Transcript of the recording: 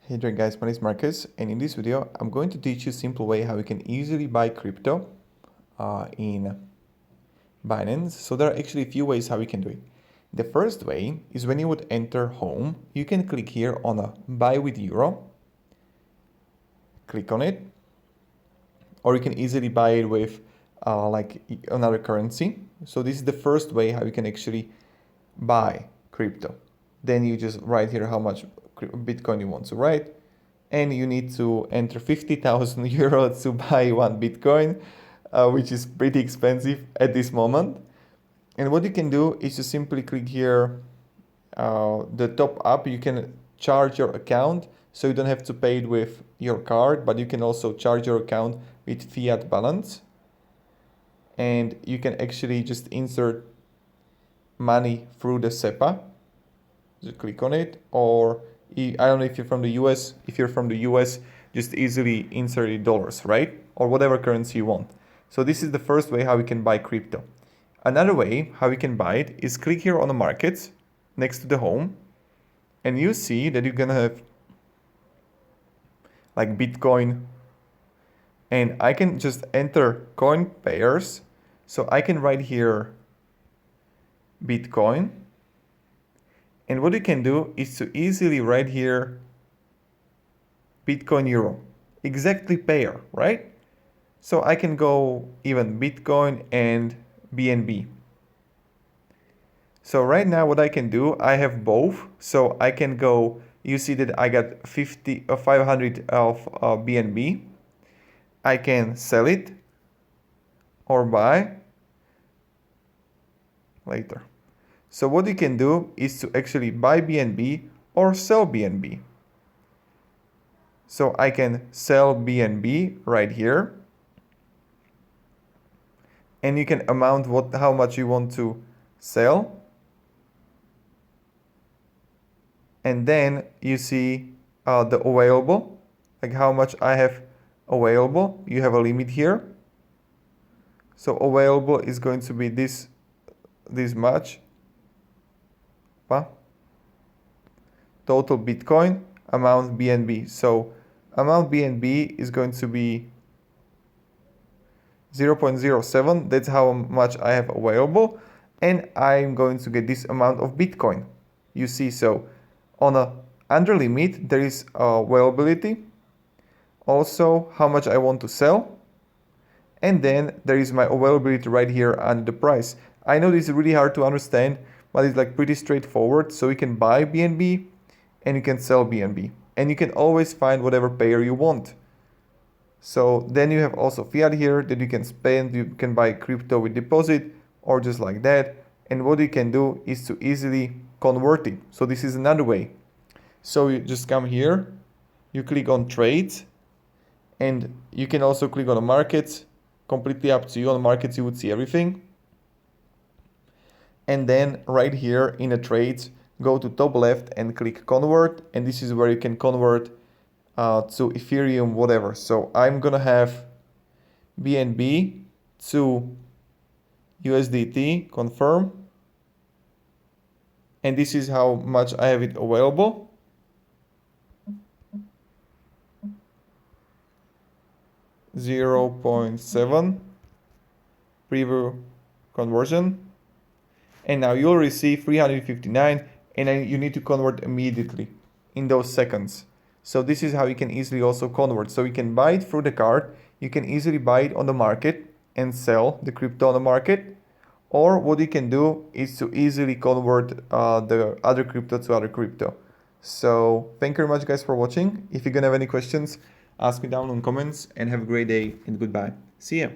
Hey there guys, my name is Marcus, and in this video I'm going to teach you a simple way how you can easily buy crypto in Binance. So there are actually a few ways how you can do it. The first way is when you would enter home, you can click here on a buy with euro, click on it, or you can easily buy it with like another currency. So this is the first way how you can actually buy crypto. Then you just write here how much Bitcoin you want to write, and you need to enter 50,000 euros to buy one Bitcoin, which is pretty expensive at this moment. And what you can do is to simply click here, the top up. You can charge your account, so you don't have to pay it with your card, but you can also charge your account with fiat balance. And you can actually just insert money through the SEPA. Just click on it, or I don't know if you're from the US. If you're from the US, just easily insert it dollars, right? Or whatever currency you want. So this is the first way how we can buy crypto. Another way how we can buy it is click here on the markets next to the home, and you see that you're gonna have like Bitcoin, and I can just enter coin pairs. So I can write here Bitcoin. And what you can do is to easily write here Bitcoin Euro, exactly pair, right? So I can go even Bitcoin and BNB. So right now what I can do, I have both. So I can go, you see that I got 500 of BNB. I can sell it or buy later. So what you can do is to actually buy BNB or sell BNB. So I can sell BNB right here. And you can amount how much you want to sell. And then you see the available, like how much I have available. You have a limit here. So available is going to be this much. Total Bitcoin, amount BNB. So amount BNB is going to be 0.07. That's how much I have available. And I'm going to get this amount of Bitcoin. You see, so on a under limit, there is availability. Also, how much I want to sell. And then there is my availability right here under the price. I know this is really hard to understand, but it's like pretty straightforward. So you can buy BNB and you can sell BNB. And you can always find whatever pair you want. So then you have also fiat here that you can spend. You can buy crypto with deposit or just like that. And what you can do is to easily convert it. So this is another way. So you just come here, you click on trades, and you can also click on the markets. Completely up to you. On the markets, you would see everything. And then right here in the trades, go to top left and click convert. And this is where you can convert to Ethereum, whatever. So I'm gonna have BNB to USDT, confirm. And this is how much I have it available. $0.7 preview conversion. And now you'll receive 359, and then you need to convert immediately in those seconds. So this is how you can easily also convert. So you can buy it through the card. You can easily buy it on the market and sell the crypto on the market. Or what you can do is to easily convert the other crypto to other crypto. So thank you very much guys for watching. If you're gonna have any questions, ask me down in comments, and have a great day and goodbye. See ya.